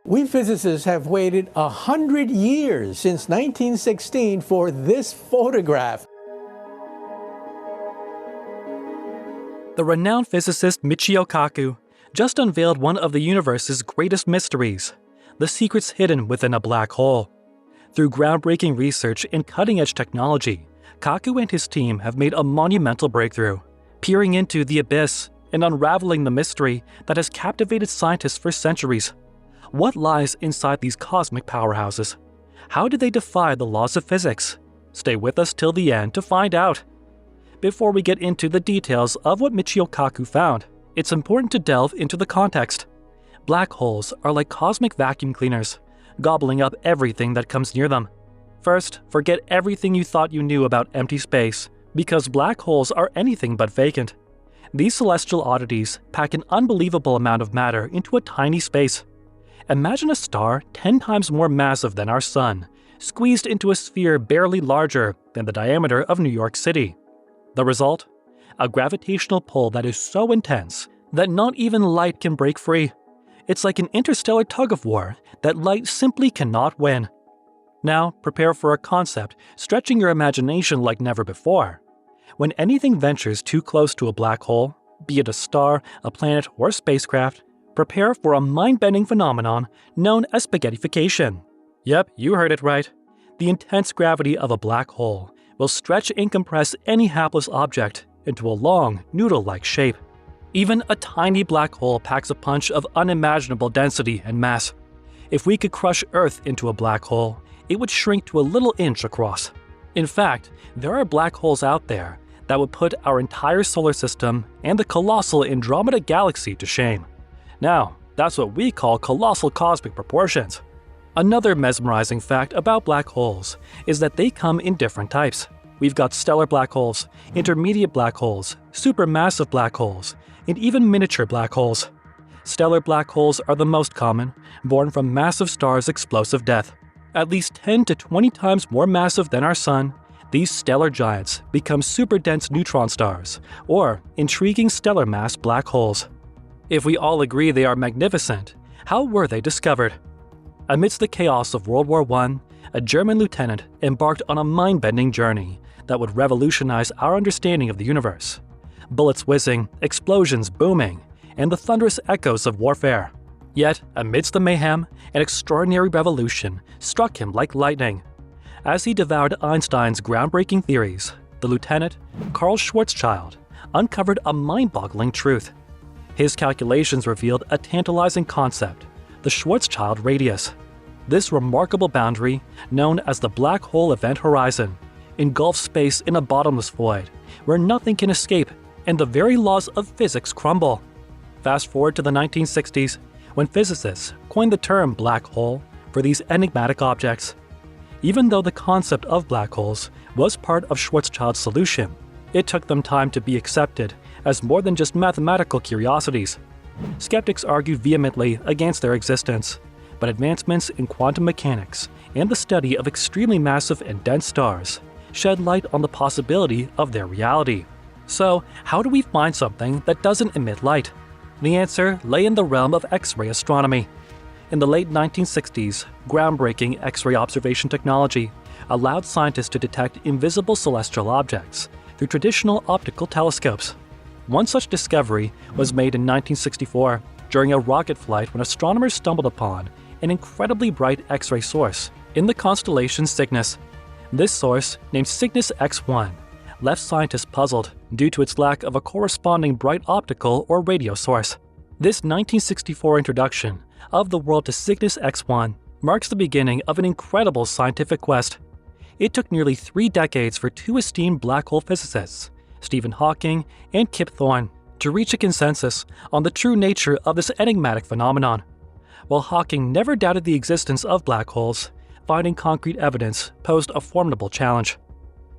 We physicists have waited 100 years since 1916 for this photograph. The renowned physicist Michio Kaku just unveiled one of the universe's greatest mysteries, the secrets hidden within a black hole. Through groundbreaking research and cutting-edge technology, Kaku and his team have made a monumental breakthrough, peering into the abyss and unraveling the mystery that has captivated scientists for centuries. What lies inside these cosmic powerhouses? How do they defy the laws of physics? Stay with us till the end to find out. Before we get into the details of what Michio Kaku found, it's important to delve into the context. Black holes are like cosmic vacuum cleaners, gobbling up everything that comes near them. First, forget everything you thought you knew about empty space, because black holes are anything but vacant. These celestial oddities pack an unbelievable amount of matter into a tiny space. Imagine a star 10 times more massive than our Sun, squeezed into a sphere barely larger than the diameter of New York City. The result? A gravitational pull that is so intense that not even light can break free. It's like an interstellar tug-of-war that light simply cannot win. Now, prepare for a concept stretching your imagination like never before. When anything ventures too close to a black hole, be it a star, a planet, or a spacecraft, prepare for a mind-bending phenomenon known as spaghettification. Yep, you heard it right. The intense gravity of a black hole will stretch and compress any hapless object into a long, noodle-like shape. Even a tiny black hole packs a punch of unimaginable density and mass. If we could crush Earth into a black hole, it would shrink to a little inch across. In fact, there are black holes out there that would put our entire solar system and the colossal Andromeda galaxy to shame. Now, that's what we call colossal cosmic proportions. Another mesmerizing fact about black holes is that they come in different types. We've got stellar black holes, intermediate black holes, supermassive black holes, and even miniature black holes. Stellar black holes are the most common, born from massive stars' explosive death. At least 10 to 20 times more massive than our Sun, these stellar giants become super-dense neutron stars, or intriguing stellar mass black holes. If we all agree they are magnificent, how were they discovered? Amidst the chaos of World War I, a German lieutenant embarked on a mind-bending journey that would revolutionize our understanding of the universe. Bullets whizzing, explosions booming, and the thunderous echoes of warfare. Yet, amidst the mayhem, an extraordinary revolution struck him like lightning. As he devoured Einstein's groundbreaking theories, the lieutenant, Carl Schwarzschild, uncovered a mind-boggling truth. His calculations revealed a tantalizing concept, the Schwarzschild radius. This remarkable boundary, known as the black hole event horizon, engulfs space in a bottomless void where nothing can escape and the very laws of physics crumble. Fast forward to the 1960s, when physicists coined the term black hole for these enigmatic objects. Even though the concept of black holes was part of Schwarzschild's solution, it took them time to be accepted as more than just mathematical curiosities. Skeptics argue vehemently against their existence, but advancements in quantum mechanics and the study of extremely massive and dense stars shed light on the possibility of their reality. So, how do we find something that doesn't emit light? The answer lay in the realm of X-ray astronomy. In the late 1960s, groundbreaking X-ray observation technology allowed scientists to detect invisible celestial objects through traditional optical telescopes. One such discovery was made in 1964 during a rocket flight when astronomers stumbled upon an incredibly bright X-ray source in the constellation Cygnus. This source, named Cygnus X1, left scientists puzzled due to its lack of a corresponding bright optical or radio source. This 1964 introduction of the world to Cygnus X1 marks the beginning of an incredible scientific quest. It took nearly 3 decades for 2 esteemed black hole physicists, Stephen Hawking and Kip Thorne, to reach a consensus on the true nature of this enigmatic phenomenon. While Hawking never doubted the existence of black holes, finding concrete evidence posed a formidable challenge.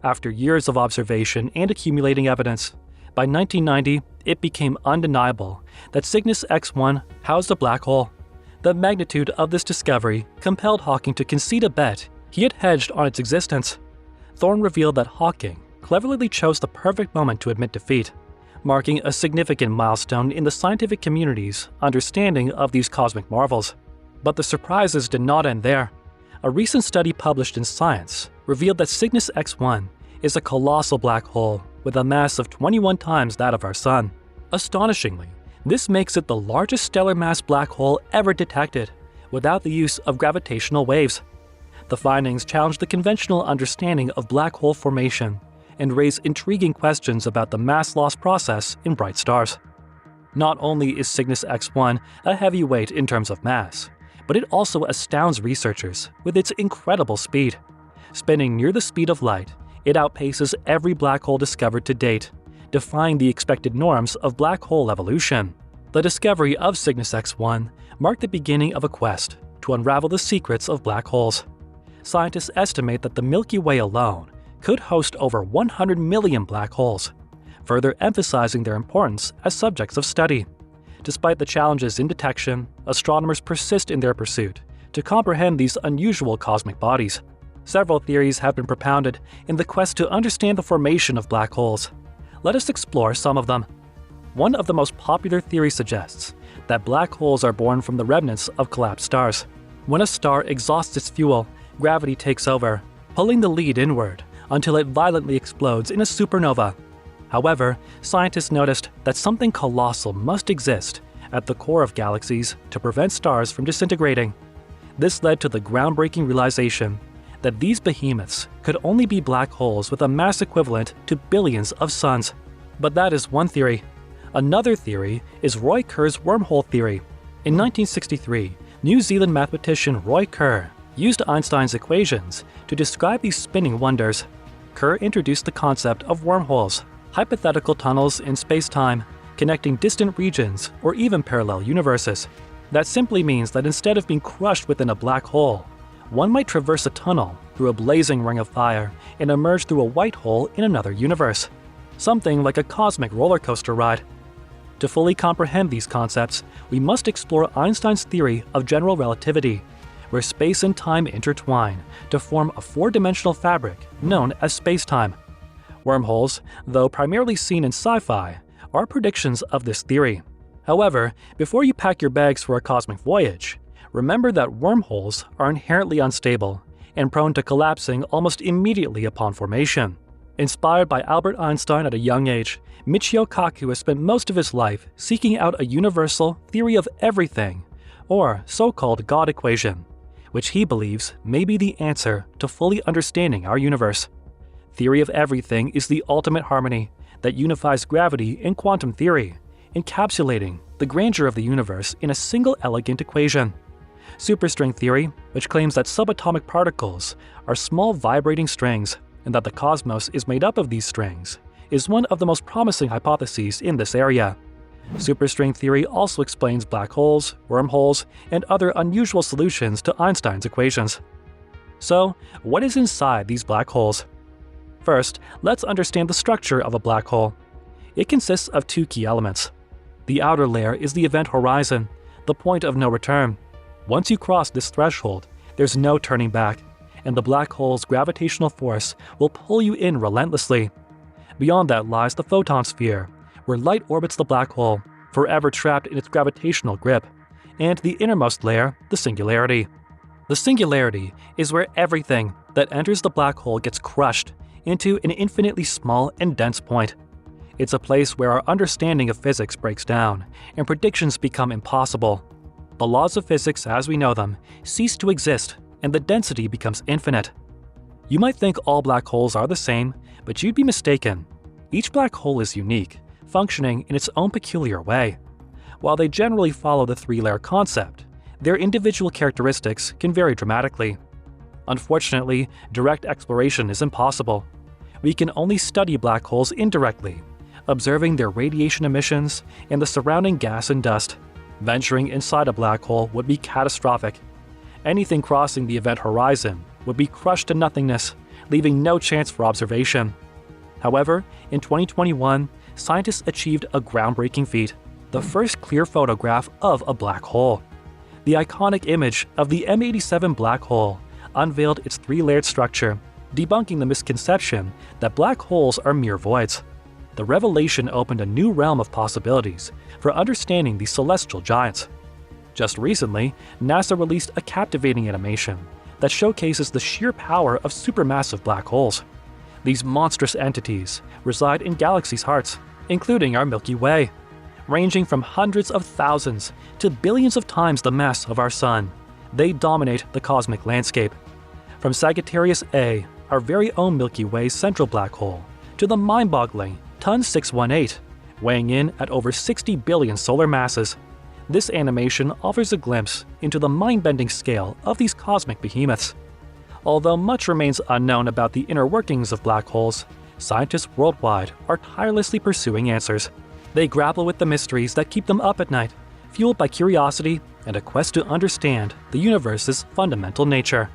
After years of observation and accumulating evidence, by 1990 it became undeniable that Cygnus X1 housed a black hole. The magnitude of this discovery compelled Hawking to concede a bet he had hedged on its existence. Thorne revealed that Hawking cleverly chose the perfect moment to admit defeat, marking a significant milestone in the scientific community's understanding of these cosmic marvels. But the surprises did not end there. A recent study published in Science revealed that Cygnus X1 is a colossal black hole with a mass of 21 times that of our Sun. Astonishingly, this makes it the largest stellar mass black hole ever detected, without the use of gravitational waves. The findings challenge the conventional understanding of black hole formation and raise intriguing questions about the mass loss process in bright stars. Not only is Cygnus X1 a heavyweight in terms of mass, but it also astounds researchers with its incredible speed. Spinning near the speed of light, it outpaces every black hole discovered to date, defying the expected norms of black hole evolution. The discovery of Cygnus X1 marked the beginning of a quest to unravel the secrets of black holes. Scientists estimate that the Milky Way alone could host over 100 million black holes, further emphasizing their importance as subjects of study. Despite the challenges in detection, astronomers persist in their pursuit to comprehend these unusual cosmic bodies. Several theories have been propounded in the quest to understand the formation of black holes. Let us explore some of them. One of the most popular theories suggests that black holes are born from the remnants of collapsed stars. When a star exhausts its fuel, gravity takes over, pulling the lead inward until it violently explodes in a supernova. However, scientists noticed that something colossal must exist at the core of galaxies to prevent stars from disintegrating. This led to the groundbreaking realization that these behemoths could only be black holes with a mass equivalent to billions of suns. But that is one theory. Another theory is Roy Kerr's wormhole theory. In 1963, New Zealand mathematician Roy Kerr used Einstein's equations to describe these spinning wonders. Kerr introduced the concept of wormholes, hypothetical tunnels in space-time connecting distant regions or even parallel universes. That simply means that instead of being crushed within a black hole, one might traverse a tunnel through a blazing ring of fire and emerge through a white hole in another universe. Something like a cosmic roller coaster ride. To fully comprehend these concepts, we must explore Einstein's theory of general relativity, where space and time intertwine to form a four-dimensional fabric known as space-time. Wormholes, though primarily seen in sci-fi, are predictions of this theory. However, before you pack your bags for a cosmic voyage, remember that wormholes are inherently unstable and prone to collapsing almost immediately upon formation. Inspired by Albert Einstein at a young age, Michio Kaku has spent most of his life seeking out a universal theory of everything, or so-called God equation, which he believes may be the answer to fully understanding our universe. Theory of everything is the ultimate harmony that unifies gravity and quantum theory, encapsulating the grandeur of the universe in a single elegant equation. Superstring theory, which claims that subatomic particles are small vibrating strings and that the cosmos is made up of these strings, is one of the most promising hypotheses in this area. Superstring theory also explains black holes, wormholes, and other unusual solutions to Einstein's equations. So, what is inside these black holes? First, let's understand the structure of a black hole. It consists of two key elements. The outer layer is the event horizon, the point of no return. Once you cross this threshold, there's no turning back, and the black hole's gravitational force will pull you in relentlessly. Beyond that lies the photon sphere, where light orbits the black hole, forever trapped in its gravitational grip, and the innermost layer, the singularity. The singularity is where everything that enters the black hole gets crushed into an infinitely small and dense point. It's a place where our understanding of physics breaks down and predictions become impossible. The laws of physics as we know them cease to exist and the density becomes infinite. You might think all black holes are the same, but you'd be mistaken. Each black hole is unique, functioning in its own peculiar way. While they generally follow the three-layer concept, their individual characteristics can vary dramatically. Unfortunately, direct exploration is impossible. We can only study black holes indirectly, observing their radiation emissions and the surrounding gas and dust. Venturing inside a black hole would be catastrophic. Anything crossing the event horizon would be crushed to nothingness, leaving no chance for observation. However, in 2021, scientists achieved a groundbreaking feat, the first clear photograph of a black hole. The iconic image of the M87 black hole unveiled its three-layered structure, debunking the misconception that black holes are mere voids. The revelation opened a new realm of possibilities for understanding these celestial giants. Just recently, NASA released a captivating animation that showcases the sheer power of supermassive black holes. These monstrous entities reside in galaxies' hearts, including our Milky Way, ranging from hundreds of thousands to billions of times the mass of our Sun. They dominate the cosmic landscape. From Sagittarius A, our very own Milky Way's central black hole, to the mind-boggling Cygnus 618, weighing in at over 60 billion solar masses. This animation offers a glimpse into the mind-bending scale of these cosmic behemoths. Although much remains unknown about the inner workings of black holes, scientists worldwide are tirelessly pursuing answers. They grapple with the mysteries that keep them up at night, fueled by curiosity and a quest to understand the universe's fundamental nature.